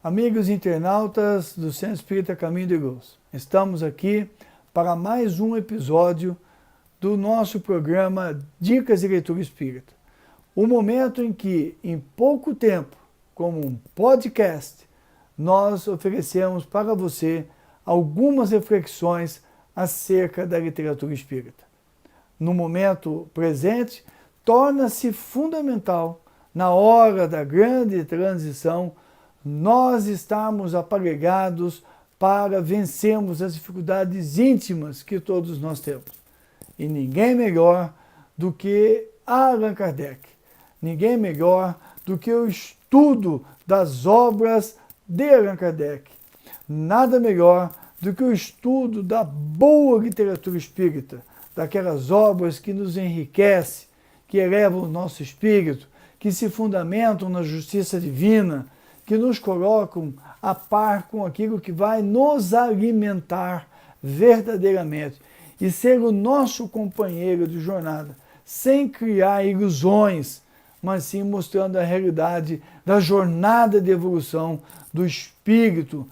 Amigos internautas do Centro Espírita Caminho de Luz, estamos aqui para mais um episódio do nosso programa Dicas de Leitura Espírita. Um momento em que, em pouco tempo, como um podcast, nós oferecemos para você algumas reflexões acerca da literatura espírita. No momento presente, torna-se fundamental, na hora da grande transição, nós estamos aparelhados para vencermos as dificuldades íntimas que todos nós temos. E ninguém melhor do que Allan Kardec, ninguém melhor do que o estudo das obras de Allan Kardec, nada melhor do que o estudo da boa literatura espírita, daquelas obras que nos enriquecem, que elevam o nosso espírito, que se fundamentam na justiça divina, que nos colocam a par com aquilo que vai nos alimentar verdadeiramente e ser o nosso companheiro de jornada, sem criar ilusões, mas sim mostrando a realidade da jornada de evolução do espírito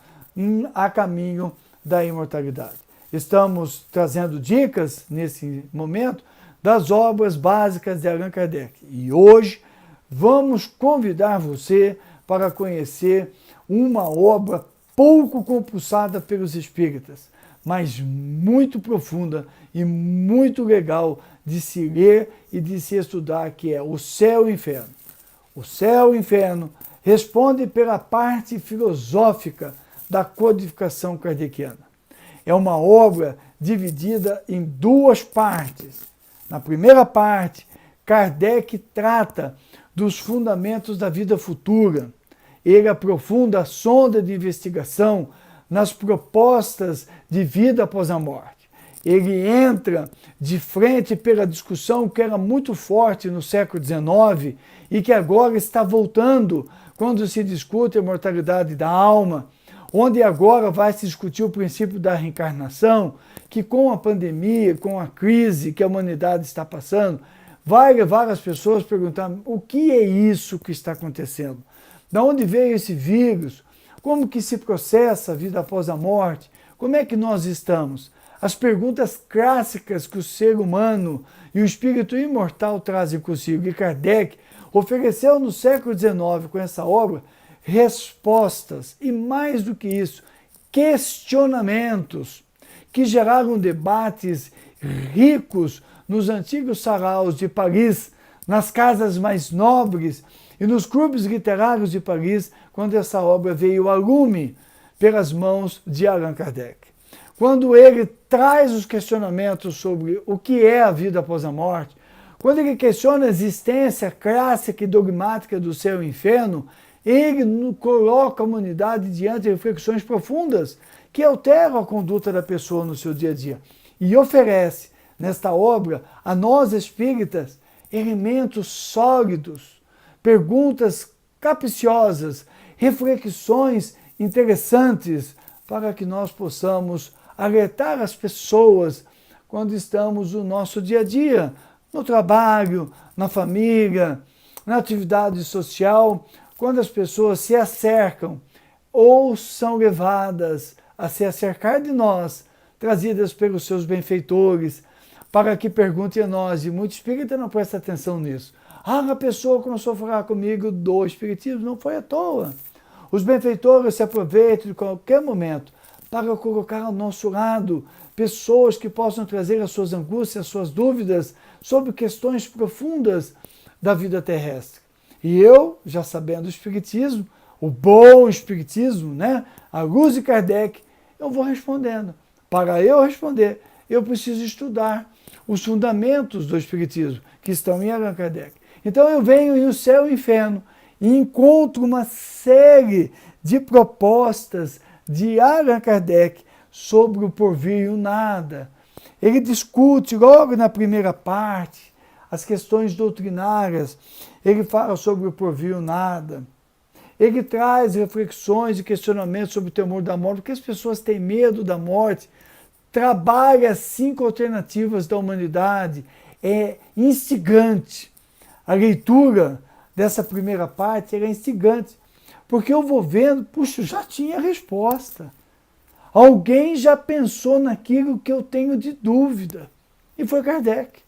a caminho da imortalidade. Estamos trazendo dicas nesse momento das obras básicas de Allan Kardec e hoje vamos convidar você para conhecer uma obra pouco compulsada pelos espíritas, mas muito profunda e muito legal de se ler e de se estudar, que é O Céu e o Inferno. O Céu e o Inferno responde pela parte filosófica da codificação kardeciana. É uma obra dividida em duas partes. Na primeira parte, Kardec trata dos fundamentos da vida futura. Ele aprofunda a sonda de investigação nas propostas de vida após a morte. Ele entra de frente pela discussão que era muito forte no século XIX e que agora está voltando quando se discute a imortalidade da alma, onde agora vai se discutir o princípio da reencarnação, que com a pandemia, com a crise que a humanidade está passando, vai levar as pessoas a perguntar o que é isso que está acontecendo? De onde veio esse vírus? Como que se processa a vida após a morte? Como é que nós estamos? As perguntas clássicas que o ser humano e o espírito imortal trazem consigo. E Kardec ofereceu no século XIX, com essa obra, respostas e, mais do que isso, questionamentos que geraram debates ricos nos antigos saraus de Paris, nas casas mais nobres e nos clubes literários de Paris, quando essa obra veio a lume pelas mãos de Allan Kardec. Quando ele traz os questionamentos sobre o que é a vida após a morte, quando ele questiona a existência clássica e dogmática do céu e inferno, ele coloca a humanidade diante de reflexões profundas que alteram a conduta da pessoa no seu dia a dia e oferece nesta obra, a nós espíritas, elementos sólidos, perguntas capciosas, reflexões interessantes para que nós possamos alertar as pessoas quando estamos no nosso dia a dia, no trabalho, na família, na atividade social, quando as pessoas se acercam ou são levadas a se acercar de nós, trazidas pelos seus benfeitores, para que perguntem a nós, e muito espírita não presta atenção nisso. A pessoa começou a falar comigo do espiritismo, não foi à toa. Os benfeitores se aproveitam de qualquer momento para colocar ao nosso lado pessoas que possam trazer as suas angústias, as suas dúvidas sobre questões profundas da vida terrestre. E eu, já sabendo o espiritismo, o bom espiritismo, né, à luz de Kardec, eu vou respondendo. Para eu responder, eu preciso estudar os fundamentos do espiritismo que estão em Allan Kardec. Então eu venho em O Céu e o Inferno e encontro uma série de propostas de Allan Kardec sobre o porvir e o nada. Ele discute logo na primeira parte as questões doutrinárias, ele fala sobre o porvir e o nada. Ele traz reflexões e questionamentos sobre o temor da morte, porque as pessoas têm medo da morte. Trabalha as 5 alternativas da humanidade, é instigante. A leitura dessa primeira parte é instigante, Porque eu vou vendo, puxa, já tinha a resposta. Alguém já pensou naquilo que eu tenho de dúvida. E foi Kardec.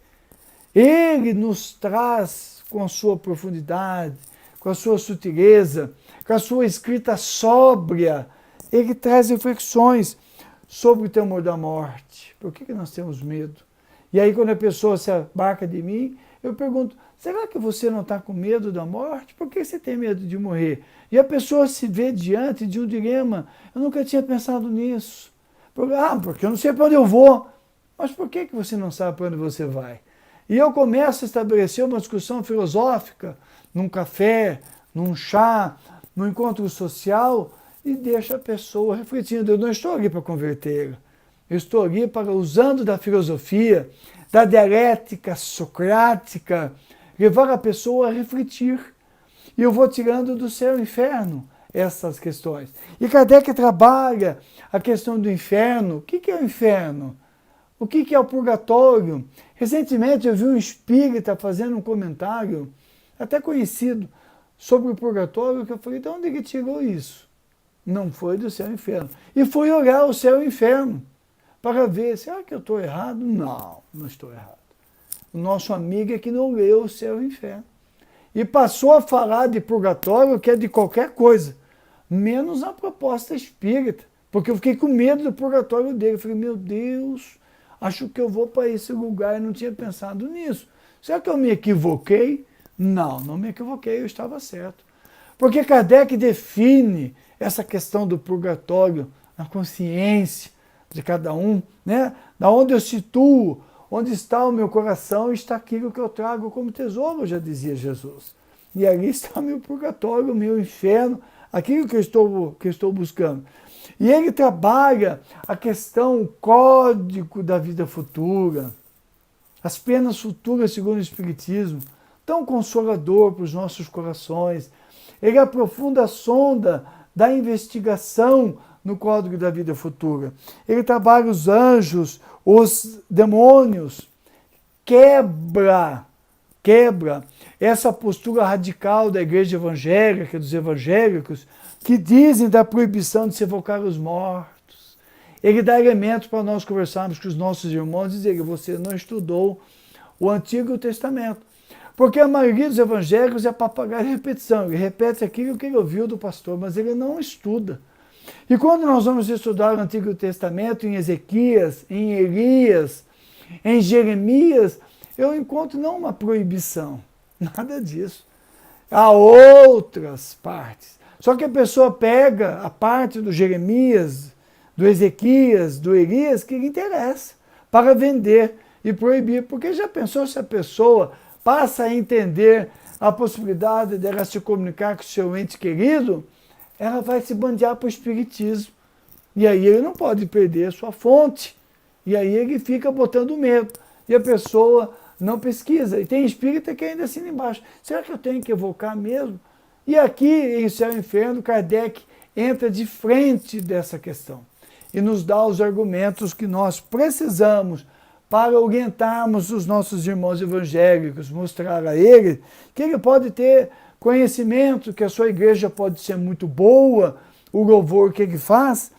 Ele nos traz com a sua profundidade, com a sua sutileza, com a sua escrita sóbria, ele traz reflexões sobre o temor da morte. Por que nós temos medo? E aí quando a pessoa se abarca de mim, eu pergunto, será que você não está com medo da morte? Por que você tem medo de morrer? E a pessoa se vê diante de um dilema, eu nunca tinha pensado nisso. Porque eu não sei para onde eu vou. Mas por que você não sabe para onde você vai? E eu começo a estabelecer uma discussão filosófica, num café, num chá, num encontro social, e deixo a pessoa refletindo. Eu não estou ali para convertê-la. Eu estou ali para, usando da filosofia, da dialética socrática, levar a pessoa a refletir. E eu vou tirando do céu e inferno essas questões. E Kardec trabalha a questão do inferno. O que é o inferno? O que é o purgatório? Recentemente eu vi um espírita fazendo um comentário, até conhecido, sobre o purgatório, que eu falei, de onde ele tirou isso? Não foi do céu e inferno. E fui olhar o céu e o inferno, para ver, será que eu estou errado? Não, não estou errado. O nosso amigo é que não leu o céu e o inferno. E passou a falar de purgatório, que é de qualquer coisa, menos a proposta espírita, porque eu fiquei com medo do purgatório dele. Eu falei, meu Deus, acho que eu vou para esse lugar, eu não tinha pensado nisso. Será que eu me equivoquei? Não, não me equivoquei, eu estava certo. Porque Kardec define essa questão do purgatório na consciência de cada um, né? Da onde eu situo, onde está o meu coração, está aquilo que eu trago como tesouro, já dizia Jesus. E ali está o meu purgatório, o meu inferno, aquilo que eu estou buscando. E ele trabalha a questão, o código da vida futura, as penas futuras segundo o Espiritismo, tão consolador para os nossos corações. Ele aprofunda a sonda da investigação no código da vida futura. Ele trabalha os anjos, os demônios, quebra essa postura radical da igreja evangélica, dos evangélicos, que dizem da proibição de se evocar os mortos. Ele dá elementos para nós conversarmos com os nossos irmãos e dizer que você não estudou o Antigo Testamento. Porque a maioria dos evangélicos é papagaio de repetição. Ele repete aquilo que ele ouviu do pastor, mas ele não estuda. E quando nós vamos estudar o Antigo Testamento, em Ezequias, em Elias, em Jeremias, eu encontro não uma proibição, nada disso. Há outras partes. Só que a pessoa pega a parte do Jeremias, do Ezequias, do Elias, que lhe interessa, para vender e proibir. Porque já pensou se a pessoa passa a entender a possibilidade dela se comunicar com o seu ente querido, ela vai se bandear para o espiritismo. E aí ele não pode perder a sua fonte. E aí ele fica botando medo. E a pessoa não pesquisa. E tem espírita que ainda assina embaixo. Será que eu tenho que evocar mesmo? E aqui em Céu e Inferno, Kardec entra de frente dessa questão. E nos dá os argumentos que nós precisamos para orientarmos os nossos irmãos evangélicos, mostrar a ele que ele pode ter conhecimento, que a sua igreja pode ser muito boa, o louvor que ele faz,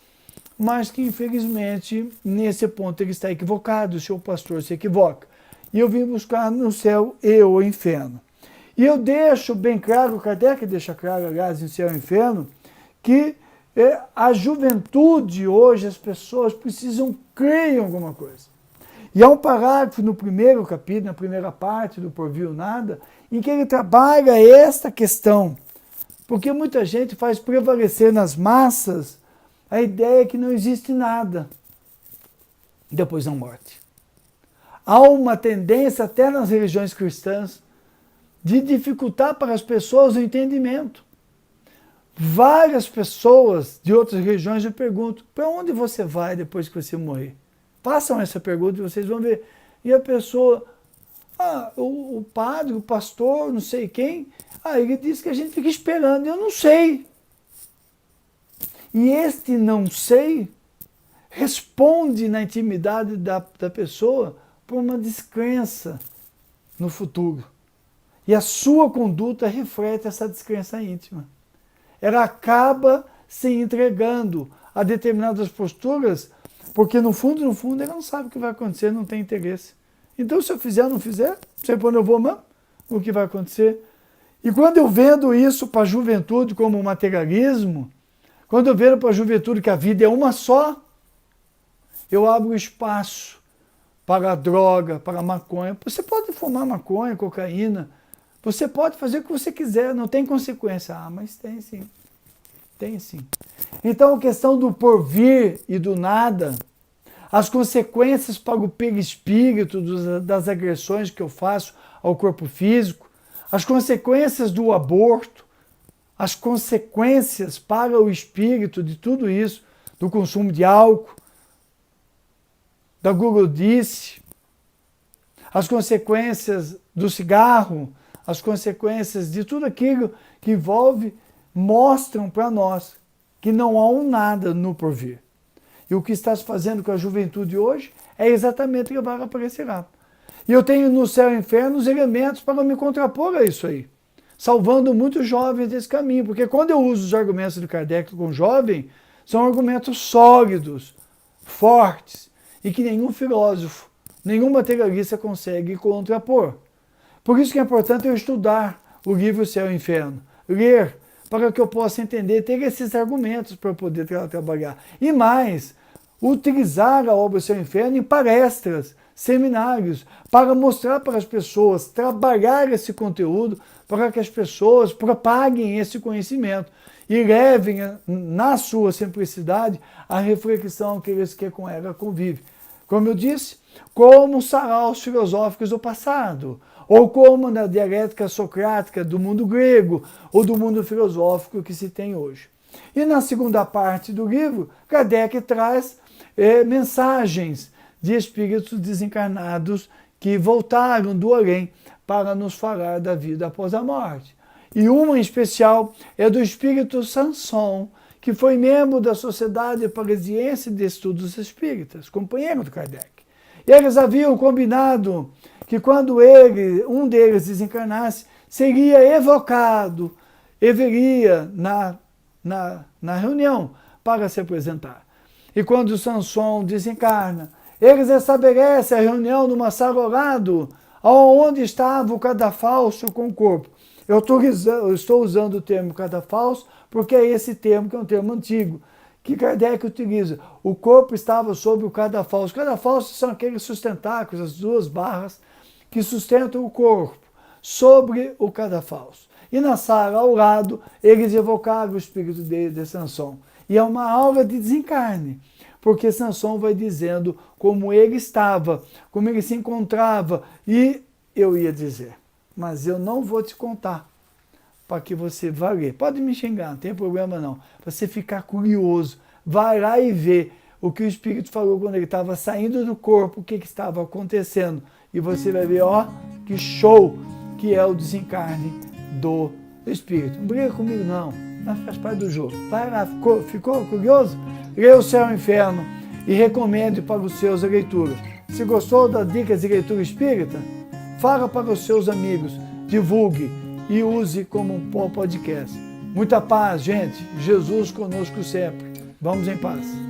mas que infelizmente nesse ponto ele está equivocado, o seu pastor se equivoca. E eu vim buscar no céu e o inferno. E eu deixo bem claro, Kardec deixa claro, aliás, em Céu e Inferno, que a juventude hoje, as pessoas precisam crer em alguma coisa. E há um parágrafo no primeiro capítulo, na primeira parte do Por Vir ou Nada, em que ele trabalha esta questão. Porque muita gente faz prevalecer nas massas a ideia que não existe nada depois da morte. Há uma tendência, até nas religiões cristãs, de dificultar para as pessoas o entendimento. Várias pessoas de outras religiões eu pergunto, para onde você vai depois que você morrer? Façam essa pergunta e vocês vão ver. E a pessoa, o padre, o pastor, não sei quem, ele diz que a gente fica esperando, eu não sei. E este não sei responde na intimidade da pessoa por uma descrença no futuro. E a sua conduta reflete essa descrença íntima. ela acaba se entregando a determinadas posturas, porque no fundo, ela não sabe o que vai acontecer, não tem interesse. Então, se eu fizer ou não fizer, sei para onde eu vou mesmo, o que vai acontecer. E quando eu vendo isso para a juventude como materialismo, quando eu vejo para a juventude que a vida é uma só, eu abro espaço para a droga, para a maconha. Você pode fumar maconha, cocaína, você pode fazer o que você quiser, não tem consequência. Ah, mas tem sim. Tem sim. Então a questão do porvir e do nada, as consequências para o perispírito das agressões que eu faço ao corpo físico, as consequências do aborto, as consequências para o espírito de tudo isso, do consumo de álcool, da gulodice, as consequências do cigarro, as consequências de tudo aquilo que envolve, mostram para nós que não há um nada no porvir. E o que está se fazendo com a juventude hoje é exatamente o que vai aparecer lá. E eu tenho no céu e inferno os elementos para me contrapor a isso aí, salvando muitos jovens desse caminho, porque quando eu uso os argumentos do Kardec com o jovem, são argumentos sólidos, fortes, e que nenhum filósofo, nenhum materialista consegue contrapor. Por isso que é importante eu estudar o livro Céu e Inferno, ler, para que eu possa entender, ter esses argumentos para poder trabalhar. E mais, utilizar a obra Céu e Inferno em palestras, seminários, para mostrar para as pessoas, trabalhar esse conteúdo, para que as pessoas propaguem esse conhecimento e levem, na sua simplicidade, a reflexão que eles que com ela convivem. Como eu disse, como saraus filosóficos do passado, ou como na dialética socrática do mundo grego, ou do mundo filosófico que se tem hoje. E na segunda parte do livro, Kardec traz mensagens de espíritos desencarnados que voltaram do além para nos falar da vida após a morte. E uma em especial é do espírito Sanson, que foi membro da Sociedade Parisiense de Estudos Espíritas, companheiro do Kardec. E eles haviam combinado que quando um deles desencarnasse, seria evocado e viria na reunião para se apresentar. E quando o Sanson desencarna, eles estabelecem a reunião numa sala ao lado, onde estava o cadafalso com o corpo. Eu estou usando o termo cadafalso porque é esse termo que é um termo antigo, que Kardec utiliza. O corpo estava sobre o cadafalso. Os cadafalsos são aqueles sustentáculos, as duas barras que sustentam o corpo sobre o cadafalso. E na sala ao lado, eles evocaram o espírito de Sanson. E é uma aula de desencarne, porque Sanson vai dizendo como ele estava, como ele se encontrava, e eu ia dizer, mas eu não vou te contar, para que você vá ler. Pode me xingar, não tem problema não. Para você ficar curioso, vai lá e vê o que o Espírito falou quando ele estava saindo do corpo, o que estava acontecendo. E você vai ver, ó, que show que é o desencarne do Espírito. Não briga comigo não, mas faz parte do jogo. Vai lá, ficou curioso? Lê o Céu e o Inferno e recomende para os seus a leitura. Se gostou das dicas de leitura espírita, fala para os seus amigos, divulgue e use como um podcast. Muita paz, gente. Jesus conosco sempre. Vamos em paz.